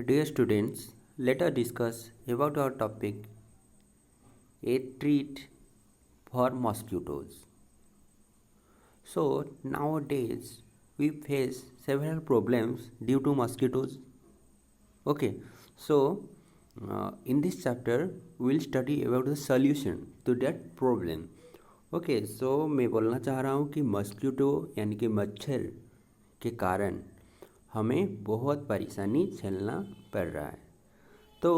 Dear students, let us discuss about our topic a treat for mosquitoes. So nowadays we face several problems due to mosquitoes. Okay, so in this chapter we will study about the solution to that problem. Okay so मैं बोलना चाह रहा हूँ कि mosquito यानी कि मच्छर के कारण हमें बहुत परेशानी झेलना पड़ रहा है। तो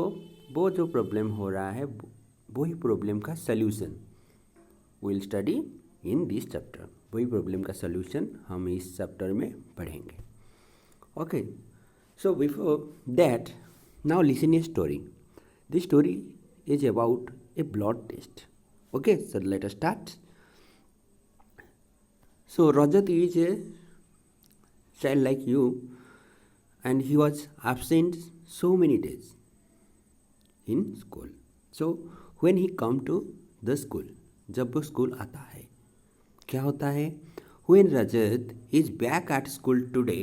वो जो प्रॉब्लम हो रहा है वही प्रॉब्लम का solution will study in this chapter. वही प्रॉब्लम का सल्यूशन हम इस चैप्टर में पढ़ेंगे। Okay so before that now listen a story. This story is about a blood test. Okay, so let us start. So Rajat is a child like you and he was absent so many days in school. So when he come to the school, जब वो school आता है क्या होता है? When Rajat is back at school today,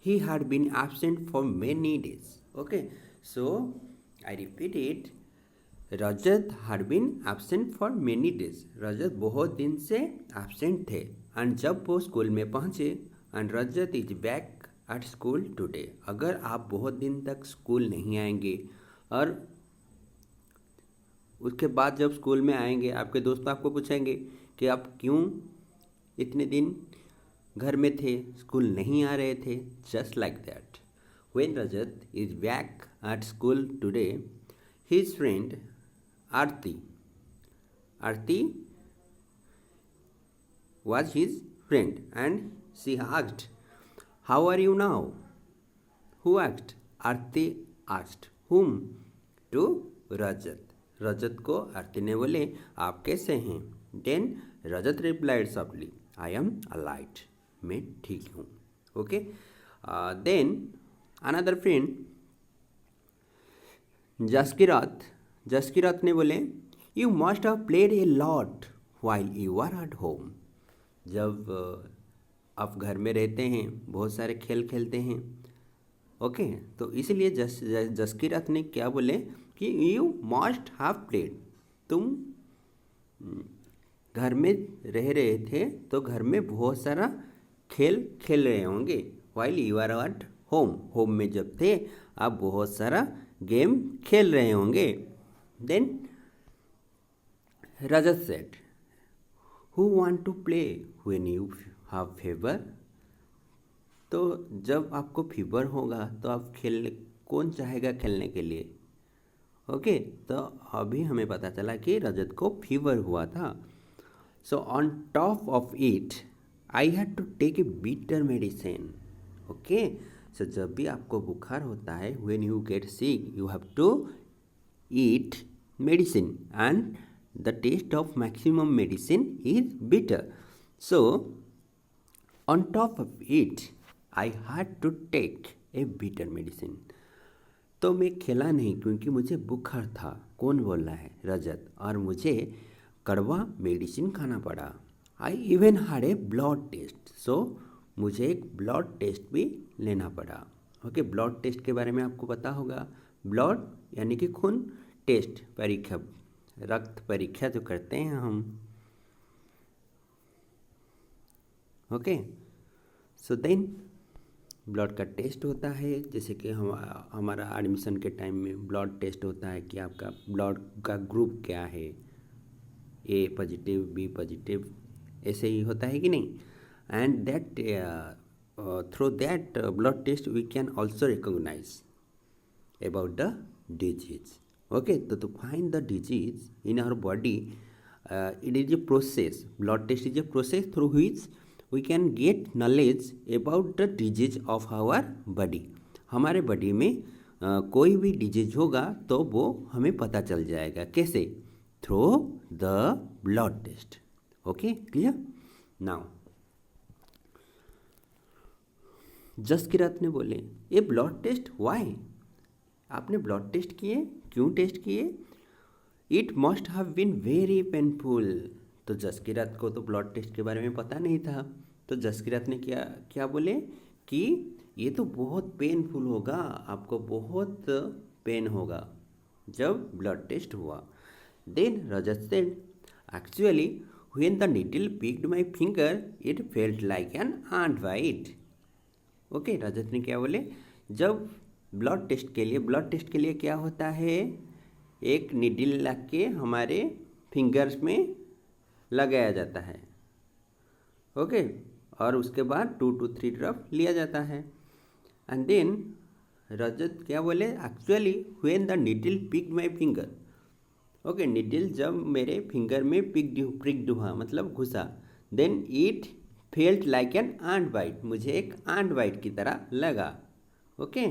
he had been absent for many days. Okay, so I repeat it. Rajat had been absent for many days. रजत बहुत दिन से absent थे and जब वो स्कूल में पहुँचे and Rajat is back at school today. अगर आप बहुत दिन तक स्कूल नहीं आएंगे और उसके बाद जब स्कूल में आएंगे आपके दोस्त आपको पूछेंगे कि आप क्यों इतने दिन घर में थे, स्कूल नहीं आ रहे थे. Just like that. When Rajat is back at school today, his friend Aarti was his friend and she asked, "How are you now?" Who asked? Aarti asked. Whom? To Rajat. रजत को आरती ने बोले आप कैसे हैं? Then Rajat replied softly, I am alright. मैं ठीक हूँ. Okay. Then another friend Jaskirat ने बोले you must have played a lot while you are at home. जब आप घर में रहते हैं बहुत सारे खेल खेलते हैं. ओके तो इसलिए जसकिरत ने क्या बोले कि यू मस्ट हैव प्लेड, तुम घर में रह रहे थे तो घर में बहुत सारा खेल खेल रहे होंगे. While you are at home, home में जब थे आप बहुत सारा गेम खेल रहे होंगे. Then Rajat said, who want to play when you have fever? तो जब आपको फीवर होगा तो आप कौन चाहेगा खेलने के लिए? ओके तो अभी हमें पता चला कि रजत को फीवर हुआ था. So on top of it I had to take a bitter medicine. Okay so जब भी आपको बुखार होता है when you get sick you have to eat medicine and the taste of maximum medicine is bitter. So on top of it I had to take a bitter medicine. तो मैं खेला नहीं क्योंकि मुझे बुखार था. कौन बोल रहा है? रजत. और मुझे कड़वा मेडिसिन खाना पड़ा. I even had a blood test. So मुझे एक ब्लड टेस्ट भी लेना पड़ा. ओके ब्लड टेस्ट के बारे में आपको पता होगा. ब्लड यानी कि खून, टेस्ट परीक्षा, रक्त परीक्षा जो करते हैं हम. ओके सो देन ब्लड का टेस्ट होता है. जैसे कि हमारा एडमिशन के टाइम में ब्लड टेस्ट होता है कि आपका ब्लड का ग्रुप क्या है, ए पॉजिटिव, बी पॉजिटिव, ऐसे ही होता है कि नहीं. And that through that blood test we can also recognise about the disease. Okay, so to find the disease in our body, it is a process. Blood test is a process through which we can get knowledge about the disease of our body. हमारे body में कोई भी disease होगा तो वो हमें पता चल जाएगा. कैसे? Through the blood test. Okay clear. Now Jaskirat ने बोले ये ब्लड टेस्ट वाई? आपने ब्लड टेस्ट किए, क्यों टेस्ट किए? It must have been very painful. तो जसकिरत को तो ब्लड टेस्ट के बारे में पता नहीं था. तो जसकिरत ने क्या बोले कि ये तो बहुत पेनफुल होगा, आपको बहुत पेन होगा जब ब्लड टेस्ट हुआ। Then Rajat said, actually when the needle picked my finger it felt like an ant bite. Okay, Rajat ने क्या बोले, जब ब्लड टेस्ट के लिए क्या होता है, एक नीडल लग के हमारे फिंगर्स में लगाया जाता है। ओके, और उसके बाद 2 to 3 ड्रॉप लिया जाता है। एंड देन रजत क्या बोले, actually when the needle picked my finger. Okay, needle जब मेरे फिंगर में प्रिक्ड हुआ मतलब घुसा, then it felt like an ant bite, मुझे एक आंट बाइट की तरह लगा। ओके,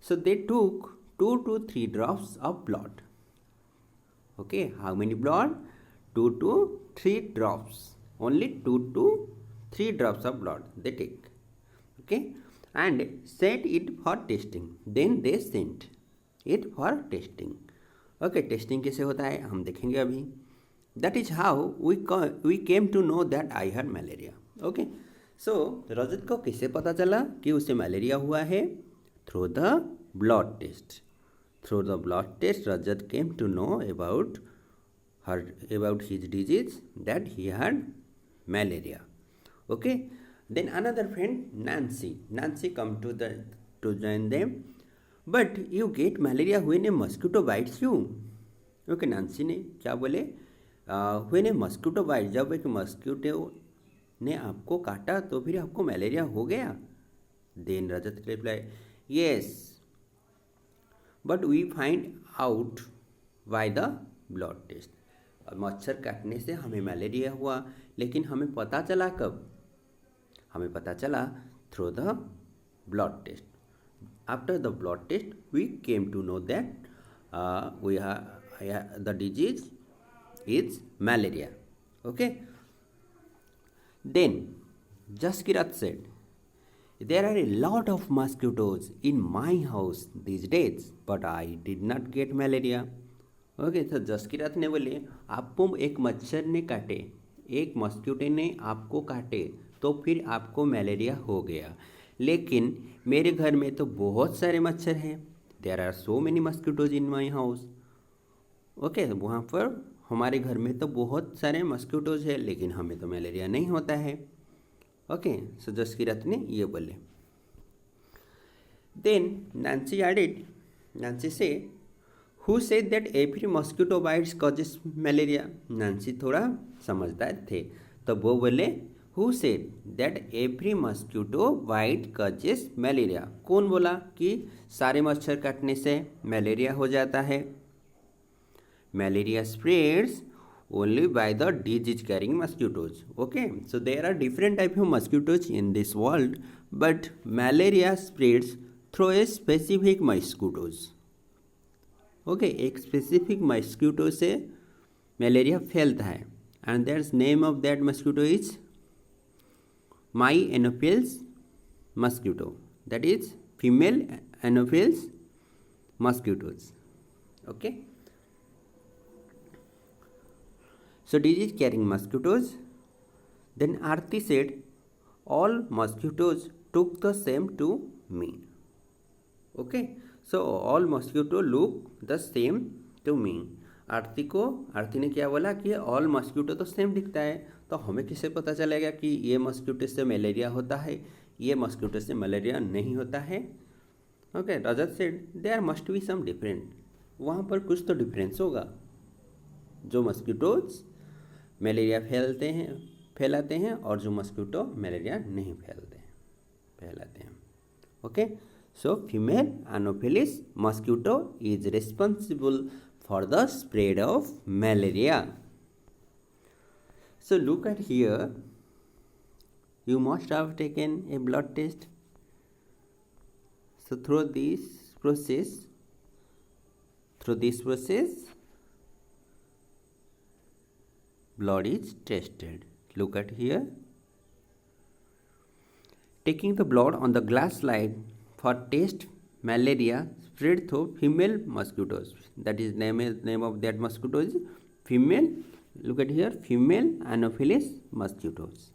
सो दे टूक 2 to 3 drops of blood. Okay, how many blood, 2 to 3 drops, only 2 to 3 drops of blood they take. Okay, and sent it for testing, then they sent it for testing. Okay, testing कैसे होता है हम देखेंगे अभी। That is how we came to know that I had malaria. Okay, so रजत को कैसे पता चला कि उसे मलेरिया हुआ है? Through the blood test. Through the blood test, Rajat came to know about his disease, that he had malaria. Okay, then another friend Nancy come to join them. But you get malaria when a mosquito bites you. Okay, Nancy ने क्या बोले, when a mosquito bites, जब एक mosquito ने आपको काटा तो फिर आपको मलेरिया हो गया? Then Rajat reply, yes, but we find out by the blood test. और मच्छर काटने से हमें मलेरिया हुआ, लेकिन हमें पता चला कब? हमें पता चला through the blood test. After the blood test we came to know that the disease is malaria. Okay, then Jaskirat said, there are a lot of mosquitoes in my house these days, but I did not get malaria. Okay, तो जसकिरत ने बोले, आपको एक मच्छर ने काटे, एक mosquito ने आपको काटे तो फिर आपको मलेरिया हो गया, लेकिन मेरे घर में तो बहुत सारे मच्छर हैं। There are so many mosquitoes in my house. Okay, वहाँ पर हमारे घर में तो बहुत सारे मस्क्यूटोज है, लेकिन हमें तो मलेरिया नहीं होता है। ओके, सो जसकिरत ने ये बोले। देन नैन्सी एडेड, नैन्सी से, who said that every mosquito bites causes malaria. Nancy थोड़ा समझदार थे, तो वो बोले, who said that every mosquito bite causes malaria. कौन बोला कि सारे मच्छर काटने से मलेरिया हो जाता है? Malaria spreads only by the disease carrying mosquitoes. Okay, so there are different type of mosquitoes in this world, but malaria spreads through a specific mosquitoes. Okay, एक specific mosquito से malaria फैलता है, and there's name of that mosquito is my anopheles mosquito, that is female anopheles mosquitoes. Okay, so disease carrying mosquitoes. Then Aarti said, all mosquitoes took the same to me. Okay, so all mosquito look the same to me. आरती ने क्या बोला कि all mosquito तो same दिखता है, तो हमें किसे पता चलेगा कि ये मस्क्यूटो से मलेरिया होता है, ये मस्क्यूटो से मलेरिया नहीं होता है? Okay, Rajat said there must be some different, वहाँ पर कुछ तो डिफरेंस होगा। जो मस्क्यूटोज मलेरिया फैलाते हैं और जो मस्क्यूटो मलेरिया नहीं फैलाते हैं। Okay, so female Anopheles mosquito is responsible for the spread of malaria. So look at here, you must have taken a blood test. So through this process blood is tested. Look at here, taking the blood on the glass slide for test malaria spread through female mosquitoes. That is name of that mosquito is female. Look at here, female anopheles mosquitoes.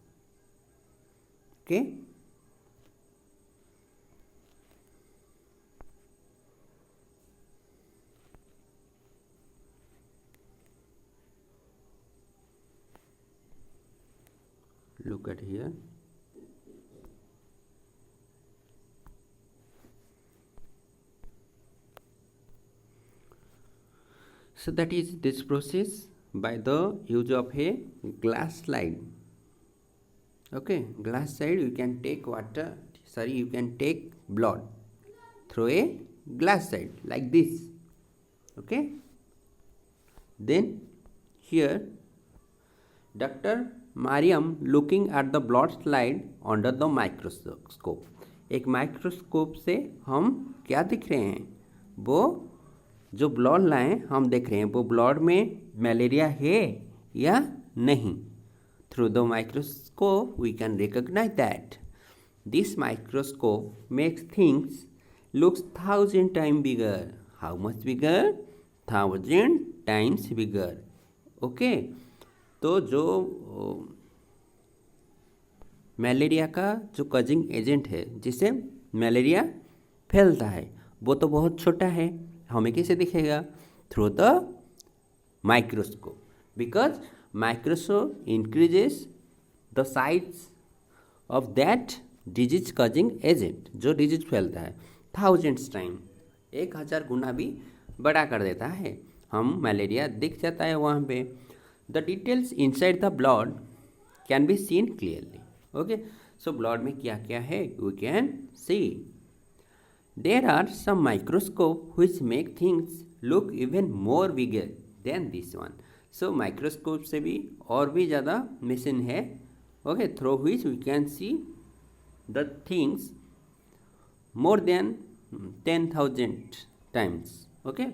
Okay, look at here. So that is this process by the use of a glass slide. Okay, glass slide, you can take water, sorry, you can take blood through a glass slide like this. Okay, then here Dr. Mariam looking at the blood slide under the microscope. एक microscope से हम क्या दिख रहे हैं, वो जो blood line हम देख रहे हैं वो ब्लड में मलेरिया है या नहीं. Through the microscope we can recognise that. This microscope makes things looks 1000 times bigger. How much bigger? 1000 times bigger. Okay. तो जो मलेरिया का जो कजिंग एजेंट है जिससे मलेरिया फैलता है वो तो बहुत छोटा है, हमें कैसे दिखेगा? Through the microscope. Because microscope increases the size of that disease causing agent, जो डिजीज फैलता है 1000 टाइम, 1000 गुना भी बड़ा कर देता है, हम मलेरिया दिख जाता है वहाँ पे. The details inside the blood can be seen clearly. Okay, so blood में क्या क्या है we can see. There are some microscope which make things look even more bigger than this one. So microscope से भी और भी ज़्यादा machine है, okay, through which we can see the things more than 10,000 times. Okay,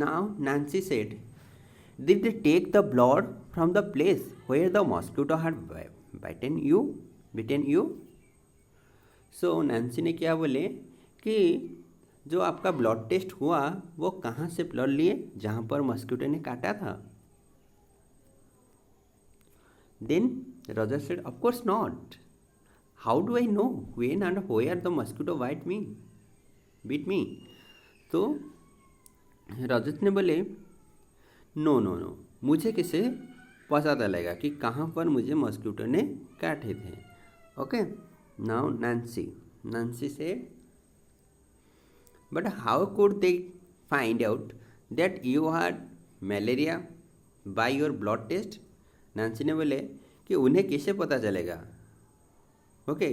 now Nancy said, did they take the blood from the place where the mosquito had bitten you? So Nancy ने क्या बोले कि जो आपका blood test हुआ वो कहाँ से ब्लड लिए जहाँ पर मस्किटो ने काटा था. Then Roger said, of course not. How do I know when and where the mosquito bit me? तो रजत ने बोले नो, मुझे कैसे पता चलेगा कि कहाँ पर मुझे मस्किटो ने काटे थे. ओके, नाउ Nancy से, but how could they find out that you had malaria by your blood test? Nancy ने बोले कि उन्हें कैसे पता चलेगा. Okay,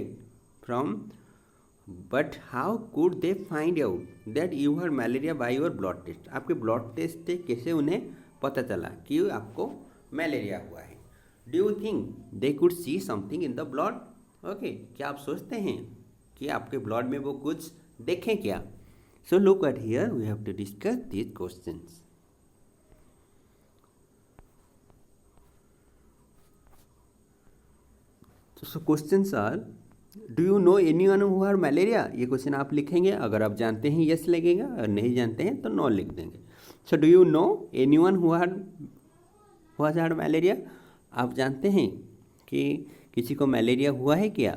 but how could they find out that you had malaria by your blood test? आपके blood test से कैसे उन्हें पता चला कि आपको मलेरिया हुआ है? Do you think they could see something in the blood? Okay, क्या आप सोचते हैं कि आपके ब्लड में वो कुछ देखें क्या? So look at here, we have to discuss these questions. So questions are, do you know anyone who had malaria? ये क्वेश्चन आप लिखेंगे, अगर आप जानते हैं यस लगेगा, और नहीं जानते हैं तो नो लिख देंगे. So do you know anyone who has had malaria? आप जानते हैं कि किसी को मलेरिया हुआ है क्या?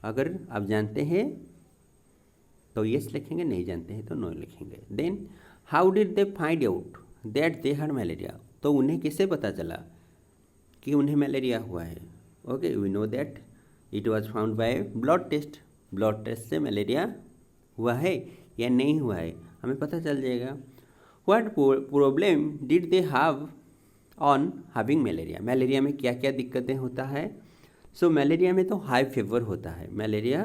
अगर आप जानते हैं तो यस लिखेंगे, नहीं जानते हैं तो नो लिखेंगे. Then how did they find out that they had malaria? तो उन्हें कैसे पता चला कि उन्हें मलेरिया हुआ है? Okay, we know that it was found by blood test. Blood test से मलेरिया हुआ है या नहीं हुआ है हमें पता चल जाएगा. What problem did they have on having malaria? Malaria में क्या क्या दिक्कतें होता है? सो मलेरिया में तो हाई फीवर होता है. Malaria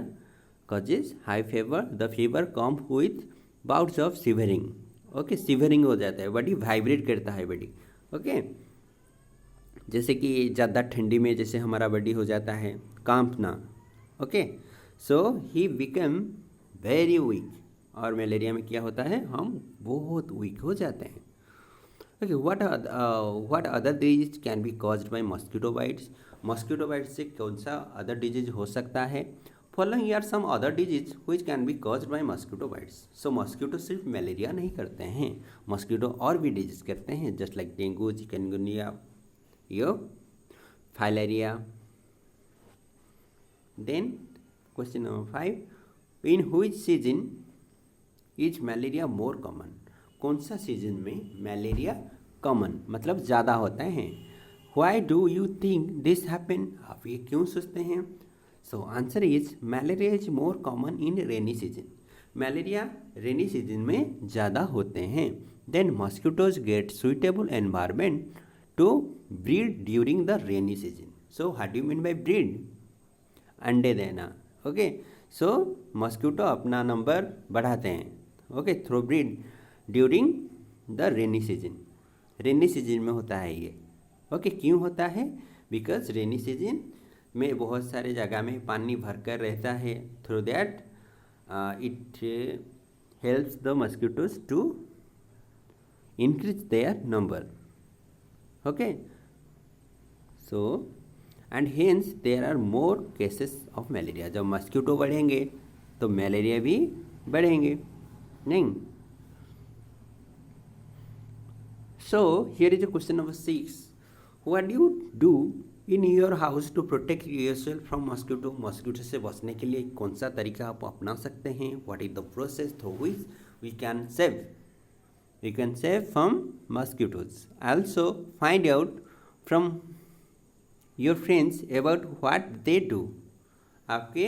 causes high fever. The fever come with bouts of shivering. Okay, shivering हो जाता है, बॉडी वाइब्रेट करता है बॉडी. ओके, जैसे कि ज़्यादा ठंडी में जैसे हमारा बॉडी हो जाता है कांपना. Okay, so he become very weak. और मलेरिया में क्या होता है, हम बहुत वीक हो जाते हैं. Okay, what other disease can be caused by mosquito bites? Mosquito bites से कौन सा अदर डिजीज हो सकता है? Following are some other disease which can be caused by mosquito bites. So mosquito सिर्फ मलेरिया नहीं करते हैं, मॉस्किटो और भी डिजीज करते हैं, just like dengue, chikungunya, filaria. Then question number 5, in which season is malaria more common? कौन सा सीजन में मलेरिया कॉमन मतलब ज़्यादा होते हैं। Why do you think this happen, आप ये क्यों सोचते हैं? So answer is malaria is more common in rainy season, malaria rainy season में ज़्यादा होते हैं। Then mosquitoes get suitable environment to breed during the rainy season. So how do mean by breed, अंडे देना। ओके, सो मॉस्किटो अपना number बढ़ाते हैं, okay, through breed during the rainy season. Rainy season में होता है ये, ओके, क्यों होता है? बिकॉज रेनी सीजन में बहुत सारे जगह में पानी भरकर रहता है, through that it helps the mosquitoes to increase their number, okay, so and hence there are more cases of malaria. जब मॉस्किटो बढ़ेंगे तो मलेरिया भी बढ़ेंगे, नहीं? So here is a question number 6, what do you do in your house to protect yourself from mosquito, mosquito से बचने के लिए कौन सा तरीका आप अपना सकते हैं? What is the process through which we can save from mosquitoes? Also find out from your friends about what they do, आपके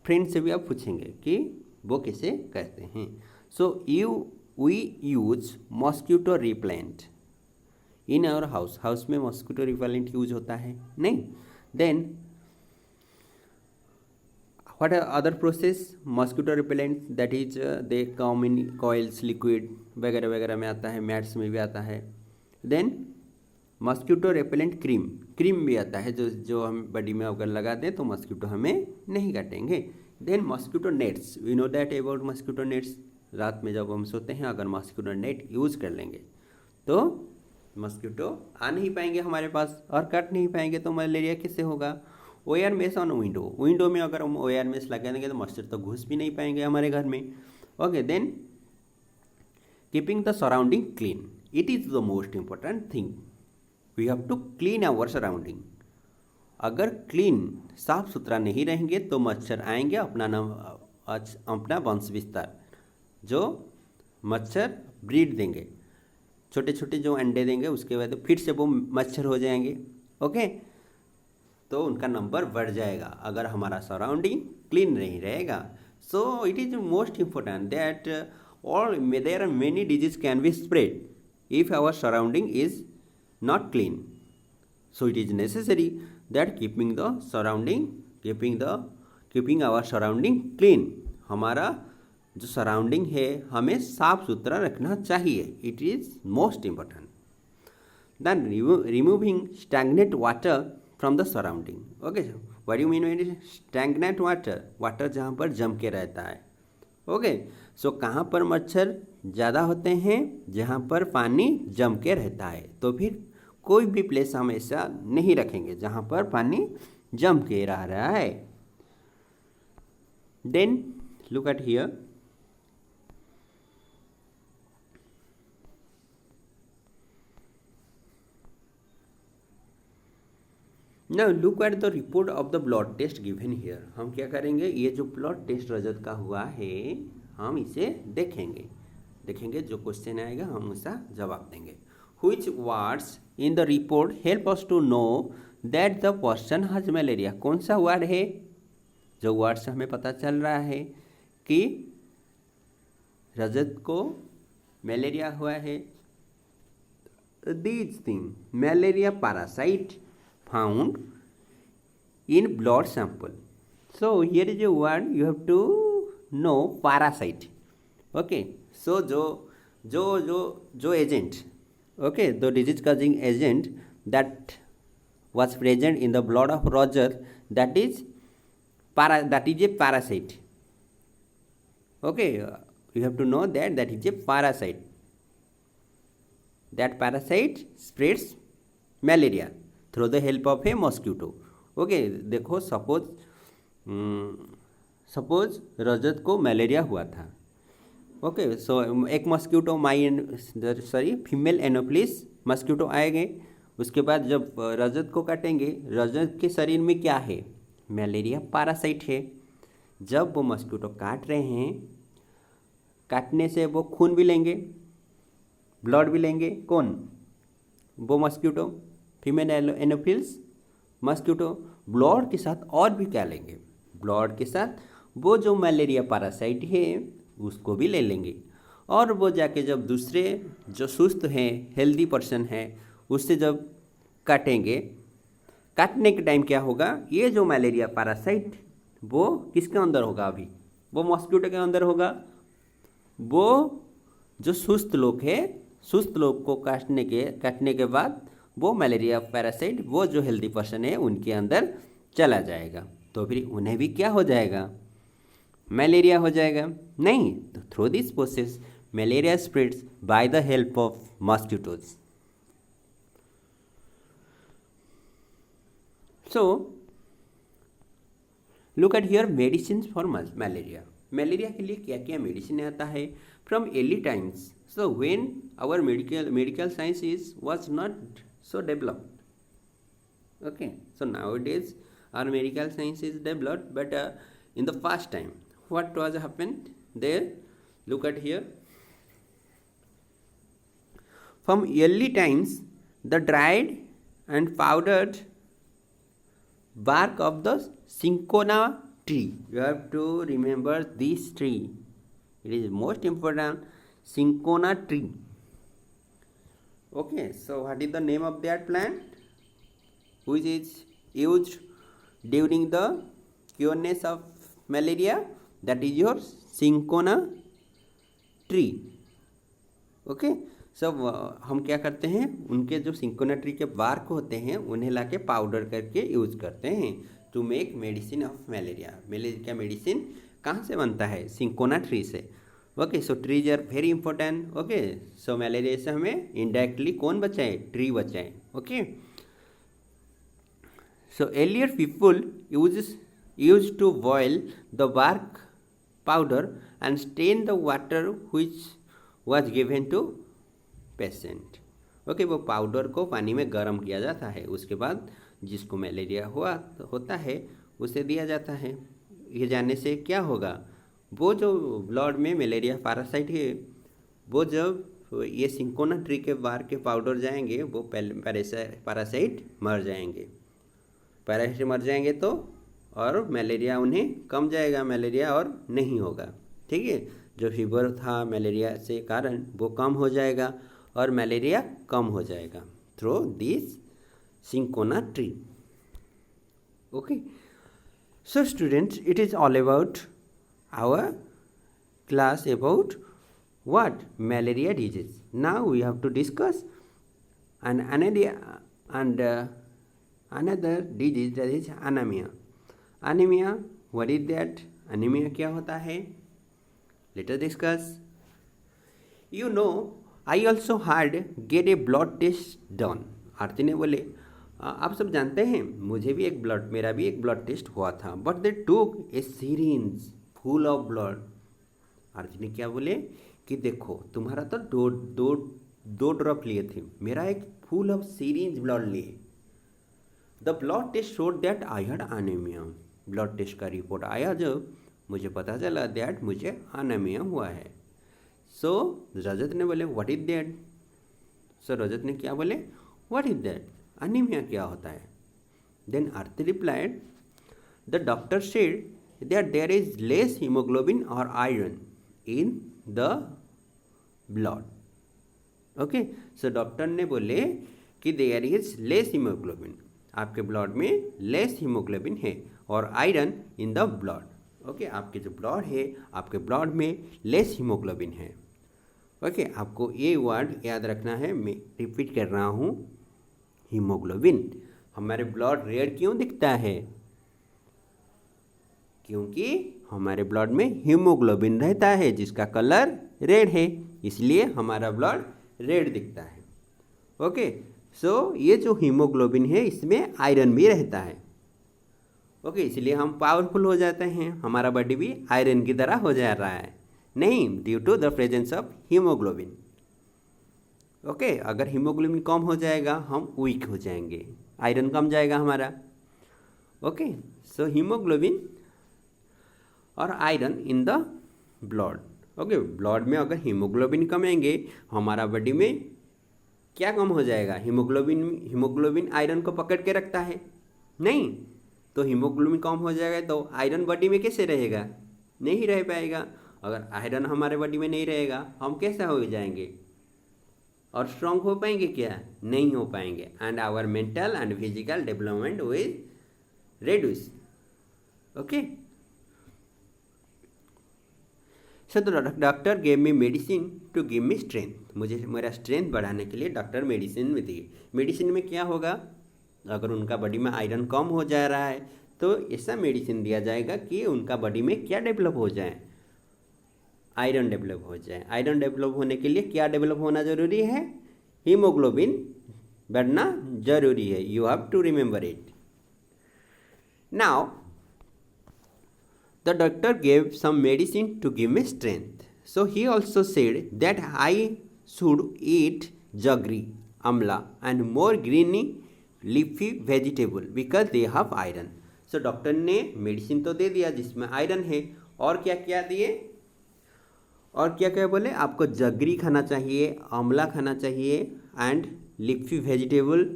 फ्रेंड से भी आप पूछेंगे कि वो कैसे करते हैं। So we use mosquito repellent in our house, house में मॉस्किटो रिपेलेंट यूज होता है, नहीं? Then what are other process mosquito repellent, that is they come in coils, liquid वगैरह वगैरह में आता है, मैट्स में भी आता है। देन मॉस्किटो रेपेलेंट क्रीम भी आता है, जो हम बॉडी में अगर लगा दें तो मॉस्किटो हमें नहीं काटेंगे। Then mosquito nets, we know that about mosquito nets, रात में जब हम सोते हैं अगर मॉस्किटो नेट यूज कर लेंगे तो मॉस्किटो आ नहीं पाएंगे हमारे पास और काट नहीं पाएंगे, तो मलेरिया कैसे होगा? ओयर मेस ऑन विंडो में अगर हम ओयर मेस लगा देंगे तो मच्छर तो घुस भी नहीं पाएंगे हमारे घर में, okay. Then keeping the surrounding clean, it is the most important thing, we have to clean our surrounding. अगर क्लीन साफ सुथरा नहीं रहेंगे तो मच्छर आएंगे अपना वंश विस्तार, जो मच्छर ब्रीड देंगे, छोटे छोटे जो अंडे देंगे, उसके बाद फिर से वो मच्छर हो जाएंगे, ओके, तो उनका नंबर बढ़ जाएगा अगर हमारा सराउंडिंग क्लीन नहीं रहेगा। So it is most important that there are many disease can be spread if our surrounding is not clean. So it is necessary that keeping our surrounding clean, हमारा जो surrounding है हमें साफ सुथरा रखना चाहिए, it is most important. Then removing stagnant water from the surrounding, okay, what you mean stagnant water जहाँ पर जम के रहता है, ओके। सो कहाँ पर मच्छर ज़्यादा होते हैं? जहाँ पर पानी जम के रहता है, तो फिर कोई भी प्लेस हम ऐसा नहीं रखेंगे जहाँ पर पानी जम के रह रहा है। Then look at here, now look at the report of the blood test given here. हम क्या करेंगे, ये जो ब्लड टेस्ट रजत का हुआ है हम इसे देखेंगे, जो क्वेश्चन आएगा हम उसका जवाब देंगे। Which words in the report help us to know that the person has malaria? कौन सा वर्ड है जो वर्ड से हमें पता चल रहा है कि रजत को मलेरिया हुआ है? These things, malaria parasite found in blood sample. So here is a word you have to know, parasite, okay. So जो agent, okay, the disease causing agent that was present in the blood of Roger, that is a parasite, okay. You have to know that is a parasite. That parasite spreads malaria through the help of a mosquito, okay. देखो suppose रजत को malaria हुआ था, okay. सो एक mosquito female Anopheles mosquito आएंगे, उसके बाद जब रजत को काटेंगे, रजत के शरीर में क्या है? मलेरिया पैरासाइट है। जब वो मॉस्किटो काट रहे हैं, काटने से वो खून भी लेंगे, ब्लड भी लेंगे कौन, वो mosquito, female Anopheles mosquito. Blood के साथ और भी क्या लेंगे, ब्लड के साथ वो जो मलेरिया पैरासाइट है उसको भी ले लेंगे। और वो जाके जब दूसरे जो सुस्त हैं हेल्दी पर्सन है उससे जब काटेंगे, काटने के टाइम क्या होगा, ये जो मलेरिया पैरासाइट वो किसके अंदर होगा, अभी वो मॉस्किटो के अंदर होगा। वो जो सुस्त लोग है, सुस्त लोग को काटने के बाद वो मलेरिया पैरासाइट वो जो हेल्दी पर्सन है उनके अंदर चला जाएगा, तो फिर उन्हें भी क्या हो जाएगा, मलेरिया हो जाएगा। नहीं, तो through this process malaria spreads by the help of mosquitoes. So look at here medicine for malaria. Malaria के लिए क्या क्या मेडिसिन आता है from early times. So when our medical science is was not so developed. Okay, so nowadays our medical science is developed, but in the past time what was happened there, look at here. From early times the dried and powdered bark of the cinchona tree, you have to remember this tree, it is most important, cinchona tree. Okay, so what is the name of that plant which is used during the cureness of malaria? That is your cinchona tree. Okay, so हम क्या करते हैं, उनके जो cinchona tree के bark होते हैं उन्हें लाके पाउडर करके यूज करते हैं to make medicine of malaria. Malaria का मेडिसिन कहाँ से बनता है, cinchona tree से। Okay, so trees are very important. Okay, so malaria से हमें इनडायरेक्टली कौन बचाए, ट्री बचाए। Okay, so earlier people use to boil the bark powder and stain the water which was given to patient. Okay, वो powder को पानी में गर्म किया जाता है, उसके बाद जिसको मलेरिया होता है उसे दिया जाता है। ये जानने से क्या होगा, वो जो ब्लड में मलेरिया पैरासाइट है वो जब ये सिंकोना ट्री के बार के पाउडर जाएंगे वो पैरासाइट मर जाएंगे, पैरासाइट मर जाएंगे तो और मलेरिया उन्हें कम जाएगा, मलेरिया और नहीं होगा। ठीक है, जो फीवर था मलेरिया से कारण वो कम हो जाएगा और मलेरिया कम हो जाएगा through this cinchona tree. Okay, so students, it is all about our class about what, malaria disease. Now we have to discuss another disease, that is anemia. Anemia, what is that, anemia क्या होता है, let us discuss. You know, I also had get a blood test done. आरती ने बोले आप सब जानते हैं मुझे भी मेरा भी एक ब्लड टेस्ट हुआ था, बट दे टूक ए सिरिंज फुल ऑफ ब्लड। आरती ने क्या बोले कि देखो तुम्हारा तो दो ड्रॉप लिए थे, मेरा एक फुल ऑफ सिरिंज ब्लड लिए। The blood test showed that I had anaemia. Blood test का रिपोर्ट आया जब मुझे पता चला दैट मुझे एनीमिया हुआ है। सो रजत ने बोले व्हाट इज दैट। सो रजत ने क्या बोले, व्हाट इज दैट, एनीमिया क्या होता है। Then Aarti replied, the doctor said that there is less hemoglobin or iron in the blood. Okay, so doctor ने बोले कि there is less hemoglobin, आपके ब्लड में लेस हीमोग्लोबिन है और iron in the blood. Okay, आपके जो ब्लड है आपके ब्लड में लेस हीमोग्लोबिन है। ओके, आपको ये वर्ड याद रखना है, मैं रिपीट कर रहा हूँ, हीमोग्लोबिन। हमारे ब्लड रेड क्यों दिखता है, क्योंकि हमारे ब्लड में हीमोग्लोबिन रहता है जिसका कलर रेड है, इसलिए हमारा ब्लड रेड दिखता है। ओके, सो ये जो हीमोग्लोबिन है इसमें आयरन भी रहता है। ओके, इसलिए हम पावरफुल हो जाते हैं, हमारा बॉडी भी आयरन की तरह हो जा रहा है, नहीं due to the presence of haemoglobin. Okay, अगर हीमोग्लोबिन कम हो जाएगा हम वीक हो जाएंगे, आयरन कम जाएगा हमारा। ओके, सो हीमोग्लोबिन और iron in the blood. Okay, blood में अगर हीमोग्लोबिन कमेंगे हमारा बॉडी में क्या कम हो जाएगा? हीमोग्लोबिन आयरन को पकड़ के रखता है नहीं, तो हीमोग्लोबिन कम हो जाएगा तो आयरन बॉडी में कैसे रहेगा? नहीं रह पाएगा। अगर आयरन हमारे बॉडी में नहीं रहेगा हम कैसे हो जाएंगे और स्ट्रांग हो पाएंगे क्या? नहीं हो पाएंगे। And our mental and physical development will reduce. Okay, so the doctor gave me medicine to give me strength. मुझे मेरा स्ट्रेंथ बढ़ाने के लिए डॉक्टर मेडिसिन में दिए। मेडिसिन में क्या होगा? अगर उनका बॉडी में आयरन कम हो जा रहा है तो ऐसा मेडिसिन दिया जाएगा कि उनका बॉडी में क्या डेवलप हो जाए? आयरन डेवलप हो जाए। आयरन डेवलप होने के लिए क्या डेवलप होना जरूरी है? हीमोग्लोबिन बढ़ना जरूरी है। You have to remember it. Now, the doctor gave some medicine to give me strength. So he also said that I should eat jaggery, amla and more greeny leafy vegetable because they have iron. So doctor ने medicine तो दे दिया जिसमें iron है, और क्या क्या दिए? और क्या क्या बोले? आपको जगरी खाना चाहिए, आंवला खाना चाहिए एंड लीफी वेजिटेबल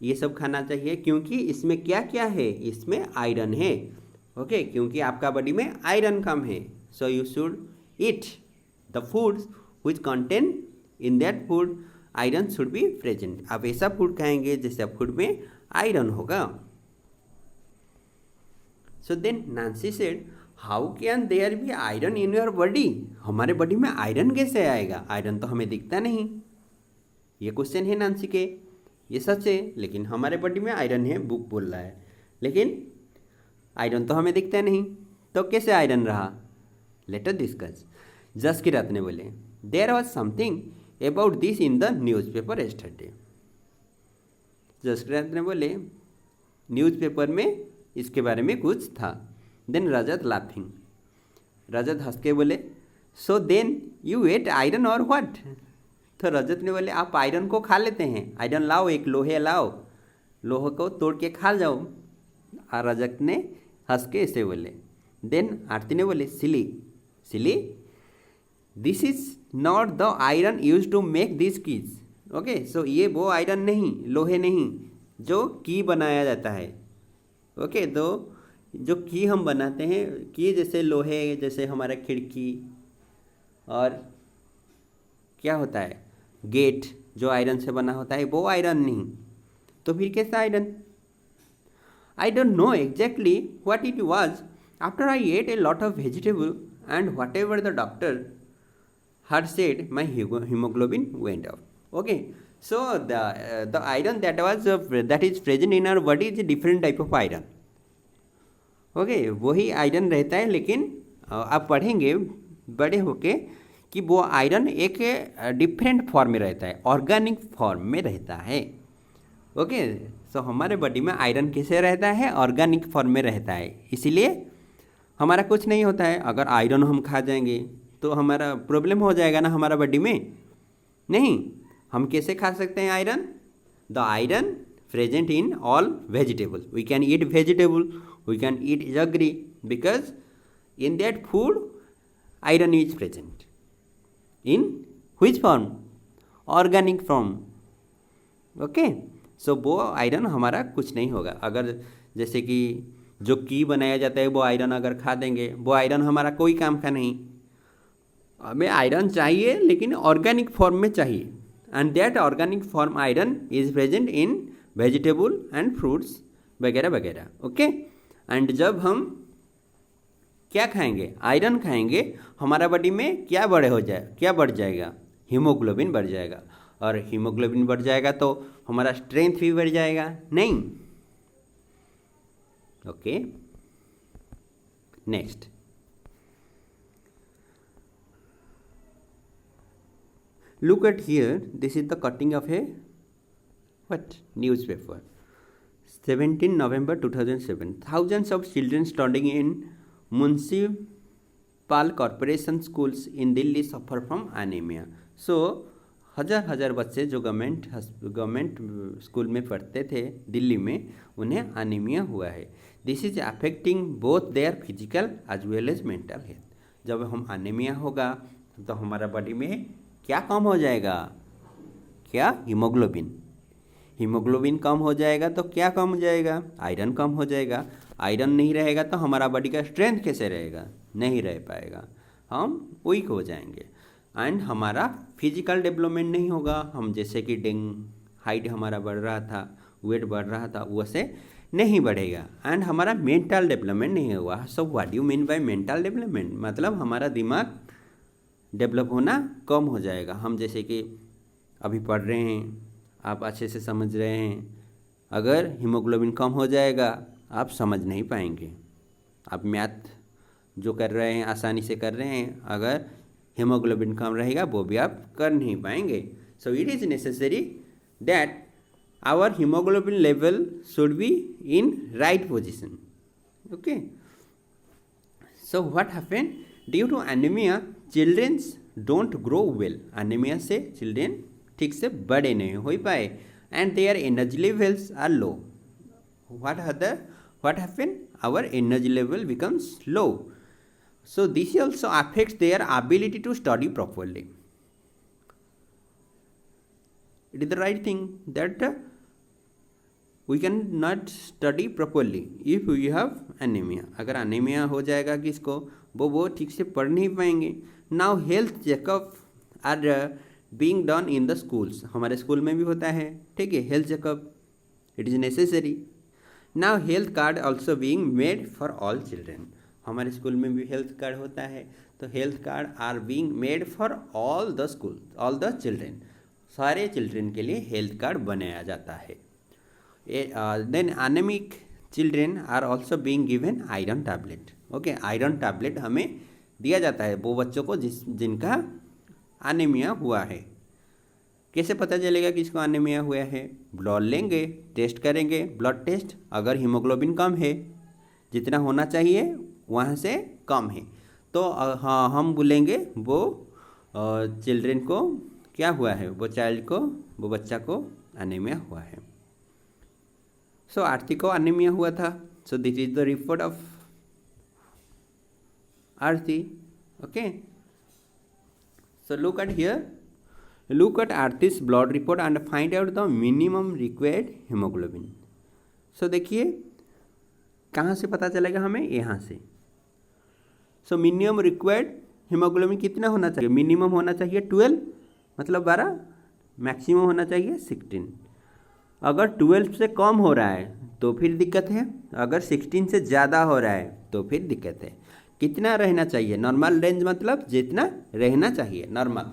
ये सब खाना चाहिए, क्योंकि इसमें क्या क्या है? इसमें आयरन है। ओके, क्योंकि आपका बॉडी में आयरन कम है। So you should eat the foods which contain in that food iron should be present. आप ऐसा फूड खाएंगे जैसे फूड में आयरन होगा। So then Nancy said, how can there be iron in your body? हमारे body में iron कैसे आएगा? आयरन तो हमें दिखता नहीं। ये क्वेश्चन है नांसी के। ये सच है, लेकिन हमारे बॉडी में आयरन है, बुक बोल रहा है, लेकिन आयरन तो हमें दिखता नहीं, तो कैसे आयरन रहा? Let us discuss. जसकिरत ने बोले, there was something about this in the newspaper yesterday. Jaskirat ने बोले न्यूज़पेपर में इसके बारे में कुछ था। देन रजत लाफिंग, रजत हंस के बोले, so then you ate iron or what? तो रजत ने बोले, आप आयरन को खा लेते हैं। आयरन लाओ, एक लोहे लाओ, लोहे को तोड़ के खा जाओ। और रजत ने हंस के ऐसे बोले। देन आरती ने बोले, silly silly this is not the iron use to make this keys. Okay, so ये वो आयरन नहीं, लोहे नहीं, जो की बनाया जाता है। ओके, तो जो की हम बनाते हैं, की जैसे लोहे, जैसे हमारा खिड़की और क्या होता है गेट, जो आयरन से बना होता है, वो आयरन नहीं। तो फिर कैसा iron? I don't know exactly what it was after I ate a lot of vegetable and whatever the doctor had said my hemoglobin went up. Okay, so the iron that is present in our body is a different type of iron. Okay, वही iron रहता है, लेकिन आप पढ़ेंगे बड़े होके कि वो आयरन एक डिफरेंट फॉर्म में रहता है, ऑर्गेनिक फॉर्म में रहता है। ओके, सो हमारे बॉडी में आयरन कैसे रहता है? ऑर्गेनिक फॉर्म में रहता है, इसीलिए हमारा कुछ नहीं होता है। अगर आयरन हम खा जाएंगे तो हमारा प्रॉब्लम हो जाएगा ना हमारा बॉडी में। नहीं, हम कैसे खा सकते हैं iron? The iron present in all vegetable. We can eat vegetable, we can eat jaggery, because in that food iron is present in which form? Organic form. Okay, so वो आयरन हमारा कुछ नहीं होगा। अगर जैसे कि जो की बनाया जाता है वो आयरन अगर खा देंगे, वो आयरन हमारा कोई काम का नहीं। हमें आयरन चाहिए, लेकिन ऑर्गेनिक फॉर्म में चाहिए, and that organic form iron is present in vegetable and fruits वगैरह वगैरह। ओके, एंड जब हम क्या खाएंगे? आयरन खाएंगे, हमारा बॉडी में क्या बढ़ जाएगा? हीमोग्लोबिन बढ़ जाएगा, और हीमोग्लोबिन बढ़ जाएगा तो हमारा स्ट्रेंथ भी बढ़ जाएगा। नहीं। Okay, next, look at here, this is the cutting of a newspaper. 17 November 2007, thousands of children studying in municipal corporation schools in Delhi suffer from anemia. So हजार बच्चे जो गवर्नमेंट स्कूल में पढ़ते थे दिल्ली में, उन्हें अनीमिया हुआ है। This is affecting both their physical as well as mental health. जब हम एनीमिया होगा तो हमारा बॉडी में क्या कम हो जाएगा? क्या? हीमोग्लोबिन। हीमोग्लोबिन कम हो जाएगा तो क्या कम हो जाएगा? आयरन कम हो जाएगा। आयरन नहीं रहेगा तो हमारा बॉडी का स्ट्रेंथ कैसे रहेगा? नहीं रह पाएगा, हम वीक हो जाएंगे एंड हमारा फिजिकल डेवलपमेंट नहीं होगा। हम जैसे कि हाइट हमारा बढ़ रहा था, वेट बढ़ रहा था, वैसे नहीं बढ़ेगा एंड हमारा मेंटल डेवलपमेंट नहीं होगा। So what you mean by mental development? मतलब हमारा दिमाग डेवलप होना कम हो जाएगा। हम जैसे कि अभी पढ़ रहे हैं, आप अच्छे से समझ रहे हैं, अगर हीमोग्लोबिन कम हो जाएगा आप समझ नहीं पाएंगे। आप मैथ जो कर रहे हैं आसानी से कर रहे हैं, अगर हीमोग्लोबिन कम रहेगा वो भी आप कर नहीं पाएंगे। So it is necessary that our haemoglobin level should be in right position. Okay, so what happen? Due to anaemia childrens don't grow well. Anaemia से चिल्ड्रेन ठीक से बड़े नहीं हो पाए and their energy levels are low. what happen? Our energy level becomes low, so this also affects their ability to study properly. It is the right thing that we can not study properly if we have anemia. अगर anemia हो जाएगा किसको, वो ठीक से पढ़ नहीं पाएंगे। Now health checkup are being done in the schools. हमारे स्कूल में भी होता है, ठीक है, health checkup, it is necessary. Now health card also being made for all children. हमारे स्कूल में भी हेल्थ कार्ड होता है, तो health card are being made for all the school, all the children. सारे चिल्ड्रेन के लिए हेल्थ कार्ड बनाया जाता है। Then anaemic children are also being given iron tablet. Okay, iron tablet हमें दिया जाता है वो बच्चों को जिनका एनीमिया हुआ है। कैसे पता चलेगा कि इसको एनीमिया हुआ है? ब्लड लेंगे, टेस्ट करेंगे, ब्लड टेस्ट। अगर हीमोग्लोबिन कम है, जितना होना चाहिए वहाँ से कम है, तो हाँ हम बोलेंगे वो चिल्ड्रेन को क्या हुआ है, वो चाइल्ड को, वो बच्चा को एनीमिया हुआ है। सो आरती को एनीमिया हुआ था। So this is the report of Aarti. Okay, so look at here, look at Arti's blood report and find out the minimum required hemoglobin. so देखिए कहाँ से पता चलेगा हमें? यहाँ से। so minimum required hemoglobin कितना होना चाहिए? मिनिमम होना चाहिए 12, मतलब 12, मैक्सिमम होना चाहिए 16। अगर 12 से कम हो रहा है तो फिर दिक्कत है, अगर 16 से ज़्यादा हो रहा है तो फिर दिक्कत है। कितना रहना चाहिए? नॉर्मल रेंज, मतलब जितना रहना चाहिए नॉर्मल,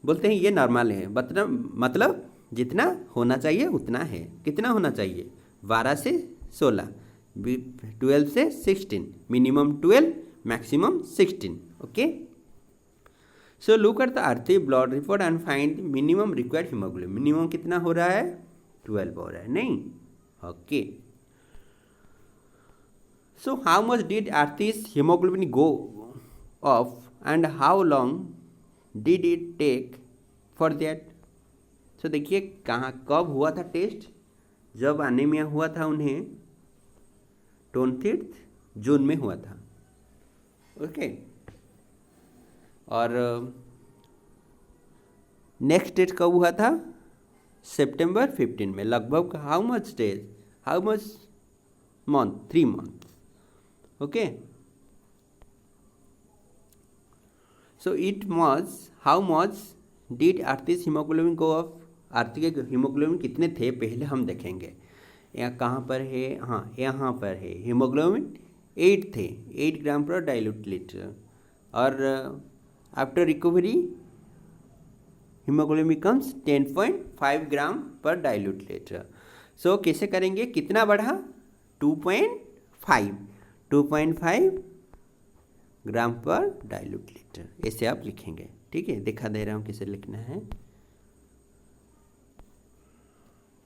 बोलते हैं ये नॉर्मल है, मतलब जितना होना चाहिए उतना है। कितना होना चाहिए? 12 से 16, 12 से 16, minimum 12, maximum 16। Okay, so look at the Aarti blood report and find minimum required haemoglobin. Minimum कितना हो रहा है? 12 हो रहा है, नहीं? Okay, so how much did Arti's hemoglobin go off and how long did it take for that? so देखिए कहाँ कब हुआ था टेस्ट? जब एनीमिया हुआ था उन्हें 20 जून में हुआ था। ओके, और नेक्स्ट टेस्ट कब हुआ था? सितंबर 15 में। लगभग how much days, how much month? 3 month. okay, so it was how much did Arti's hemoglobin go up? आरती के हीमोग्लोबिन कितने थे पहले हम देखेंगे। यहाँ कहाँ पर है? हाँ, यहाँ पर है। हीमोग्लोबिन 8 थे, 8 ग्राम पर डाइल्यूट लीटर, और आफ्टर रिकवरी हीमोग्लोबिन बिकम्स 10.5 ग्राम पर डाइल्यूट लीटर। सो कैसे करेंगे? कितना बढ़ा? 2.5 ग्राम पर डाइल्यूट लीटर, ऐसे आप लिखेंगे। ठीक है, दिखा दे रहा हूँ कैसे लिखना है।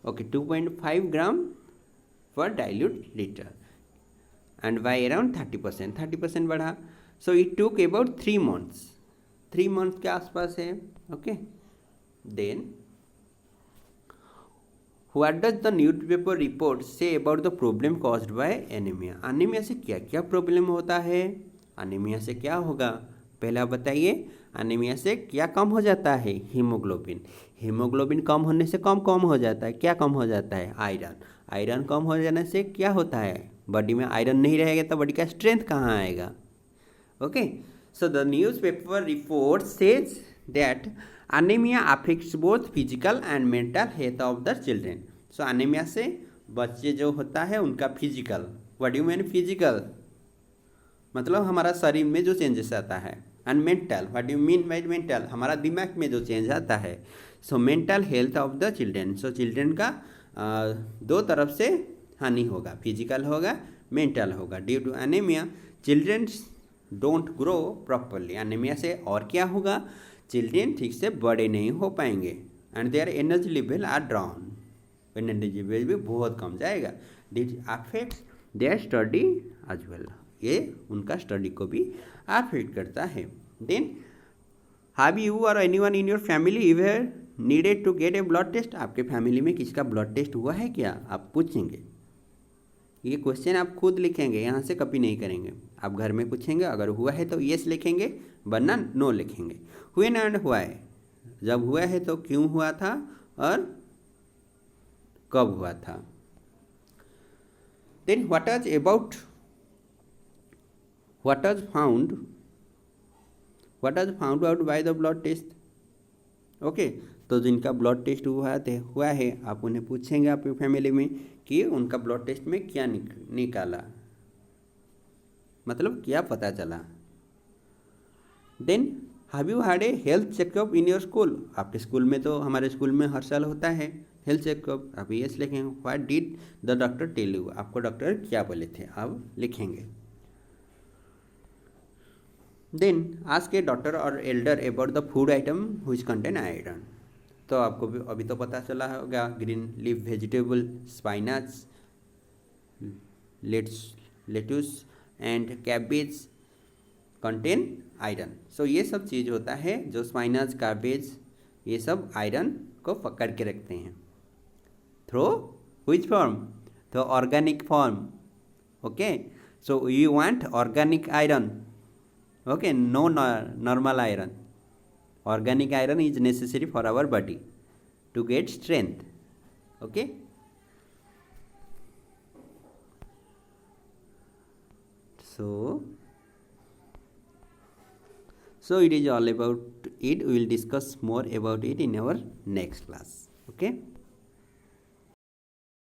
ओके, 2.5 ग्राम पर dilute litre and by around 30% बढ़ा। So it took about 3 months, 3 months के आसपास है। Okay, then What does the newspaper report say about the problem caused by anemia? Anaemia से क्या क्या प्रॉब्लम होता है? अनीमिया से क्या होगा, पहले आप बताइए। अनीमिया से क्या कम हो जाता है, हीमोग्लोबिन। हीमोग्लोबिन कम होने से कम कम हो जाता है, क्या कम हो जाता है, आयरन। आयरन कम हो जाने से क्या होता है, बॉडी में आयरन नहीं रहेगा तो बॉडी का स्ट्रेंथ कहाँ आएगा। Okay, so the newspaper report says that anaemia affects both physical and mental health of the children. So anaemia से बच्चे जो होता है उनका physical, what do you mean physical, मतलब हमारा शरीर में जो चेंजेस आता है, and mental, what do mean bye mental, हमारा दिमाग में जो चेंज आता है। So mental health of the children, so children का दो तरफ से हानि होगा, फिजिकल होगा, मेंटल होगा। Due to anaemia children don't grow properly. Anaemia से और क्या होगा, चिल्ड्रेन ठीक से बड़े नहीं हो पाएंगे, and their energy level are down, energy level भी बहुत कम जाएगा। This affects their study as well, ये उनका स्टडी को भी अफेक्ट करता है। Then have you or anyone in your family ever needed to get a blood test, आपके फैमिली में किसका ब्लड टेस्ट हुआ है क्या, आप पूछेंगे। ये क्वेश्चन आप खुद लिखेंगे, यहाँ से कॉपी नहीं करेंगे, आप घर में पूछेंगे, अगर हुआ है तो यस लिखेंगे, वरना नो लिखेंगे। व्हेन एंड व्हाई, जब हुआ है तो क्यों हुआ था और कब हुआ था। Then what was found out by the blood test। ओके, तो जिनका ब्लड टेस्ट हुआ है आप उन्हें पूछेंगे आपकी फैमिली में कि उनका ब्लड टेस्ट में क्या निकाला, मतलब क्या पता चला। Then have you had a health checkup in your school, आपके स्कूल में तो, हमारे स्कूल में हर साल होता है हेल्थ चेकअप, आप यस लिखेंगे। What did the doctor tell you, आपको डॉक्टर क्या बोले थे, आप लिखेंगे। Then ask a doctor or elder about the food item which contain iron, तो आपको भी अभी तो पता चला होगा, green leaf vegetable, spinach, lettuce and cabbage contain iron. So ये सब चीज़ होता है, जो स्पाइनच, कैबेज, ये सब आयरन को पकड़ के रखते हैं। थ्रू व्हिच फॉर्म, तो organic form. Okay, so you want organic iron, okay, no normal iron, organic iron is necessary for our body to get strength। okay, so it is all about it, we will discuss more about it in our next class। okay।